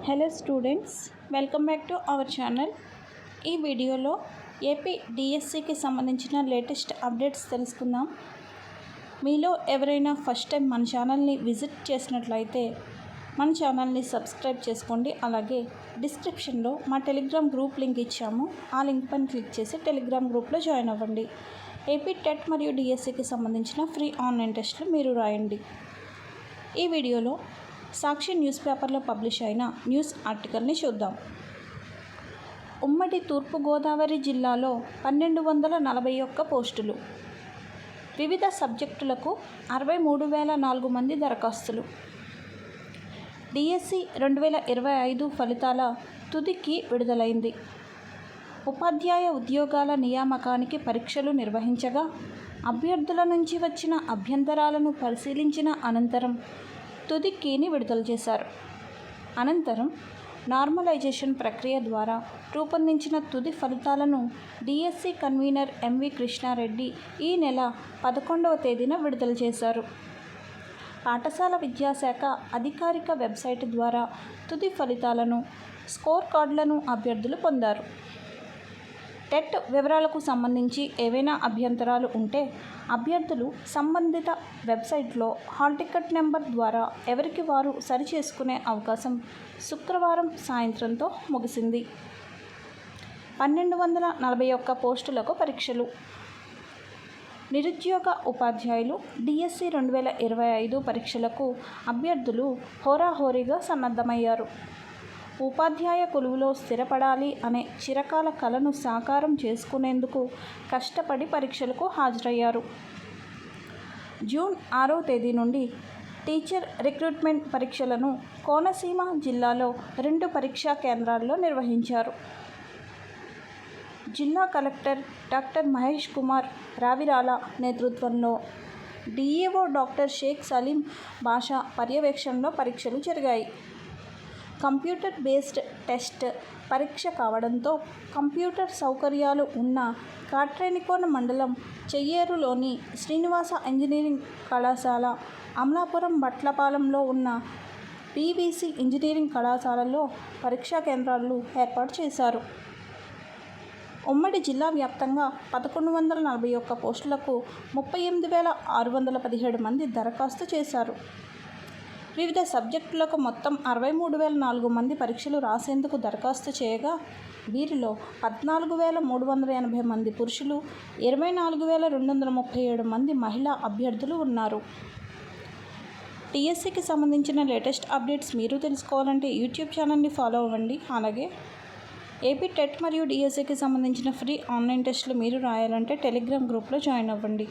Hello students, welcome back to our channel. ఈ వీడియోలో AP డిఎస్సికి సంబంధించిన లేటెస్ట్ అప్డేట్స్ తెలుసుకుందాం. మీలో ఎవరైనా ఫస్ట్ టైం మన ఛానల్ని విజిట్ చేసినట్లయితే మన ఛానల్ని సబ్స్క్రైబ్ చేసుకోండి. అలాగే డిస్క్రిప్షన్లో మా టెలిగ్రామ్ గ్రూప్ లింక్ ఇచ్చాము. ఆ లింక్ పైన క్లిక్ చేసి టెలిగ్రామ్ గ్రూప్లో జాయిన్ అవ్వండి. ఏపీ టెట్ మరియు డిఎస్సికి సంబంధించిన ఫ్రీ ఆన్లైన్ టెస్టులు మీరు రాయండి. ఈ వీడియోలో సాక్షి న్యూస్ పేపర్లో పబ్లిష్ అయిన న్యూస్ ఆర్టికల్ని చూద్దాం. ఉమ్మడి తూర్పుగోదావరి జిల్లాలో 1241 పోస్టులు, వివిధ సబ్జెక్టులకు 63,004 మంది దరఖాస్తులు. డిఎస్సి 2025 ఫలితాల తుదికి విడుదలైంది. ఉపాధ్యాయ ఉద్యోగాల నియామకానికి పరీక్షలు నిర్వహించగా అభ్యర్థుల నుంచి వచ్చిన అభ్యంతరాలను పరిశీలించిన అనంతరం తుది కీని విడుదల చేశారు. అనంతరం నార్మలైజేషన్ ప్రక్రియ ద్వారా రూపొందించిన తుది ఫలితాలను డిఎస్సి కన్వీనర్ ఎంవి కృష్ణారెడ్డి ఈ నెల 11వ తేదీన విడుదల చేశారు. పాఠశాల విద్యాశాఖ అధికారిక వెబ్సైట్ ద్వారా తుది ఫలితాలను, స్కోర్ కార్డులను అభ్యర్థులు పొందారు. టెట్ వివరాలకు సంబంధించి ఏవైనా అభ్యంతరాలు ఉంటే అభ్యర్థులు సంబంధిత వెబ్సైట్లో హాల్ టికెట్ నెంబర్ ద్వారా ఎవరికి వారు సరిచేసుకునే అవకాశం శుక్రవారం సాయంత్రంతో ముగిసింది. 1241 పోస్టులకు పరీక్షలు. నిరుద్యోగ ఉపాధ్యాయులు డిఎస్సి 2025 పరీక్షలకు అభ్యర్థులు హోరాహోరీగా సన్నద్ధమయ్యారు. ఉపాధ్యాయ కొలువులో స్థిరపడాలి అనే చిరకాల కలను సాకారం చేసుకునేందుకు కష్టపడి పరీక్షలకు హాజరయ్యారు. జూన్ 6వ తేదీ నుండి టీచర్ రిక్రూట్మెంట్ పరీక్షలను కోనసీమ జిల్లాలో 2 పరీక్షా కేంద్రాల్లో నిర్వహించారు. జిల్లా కలెక్టర్ డాక్టర్ మహేష్ కుమార్ రావిరాల నేతృత్వంలో డిఈఓ డాక్టర్ షేక్ సలీం బాషా పర్యవేక్షణలో పరీక్షలు జరిగాయి. కంప్యూటర్ బేస్డ్ టెస్ట్ పరీక్ష కావడంతో కంప్యూటర్ సౌకర్యాలు ఉన్న కాట్రేనికోన మండలం చెయ్యేరులోని శ్రీనివాస ఇంజనీరింగ్ కళాశాల, అమలాపురం బట్లపాలెంలో ఉన్న పీవీసీ ఇంజనీరింగ్ కళాశాలలో పరీక్షా కేంద్రాలు ఏర్పాటు చేశారు. ఉమ్మడి జిల్లా వ్యాప్తంగా 1141 పోస్టులకు 38,617 మంది దరఖాస్తు చేశారు. వివిధ సబ్జెక్టులకు మొత్తం 63,004 మంది పరీక్షలు రాసేందుకు దరఖాస్తు చేయగా వీరిలో 14,380 మంది పురుషులు, 24,237 మంది మహిళా అభ్యర్థులు ఉన్నారు. టీఎస్సీకి సంబంధించిన లేటెస్ట్ అప్డేట్స్ మీరు తెలుసుకోవాలంటే యూట్యూబ్ ఛానల్ని ఫాలో అవ్వండి. అలాగే ఏపీ టెట్ మరియు డిఎస్సికి సంబంధించిన ఫ్రీ ఆన్లైన్ టెస్టులు మీరు రాయాలంటే టెలిగ్రామ్ గ్రూప్లో జాయిన్ అవ్వండి.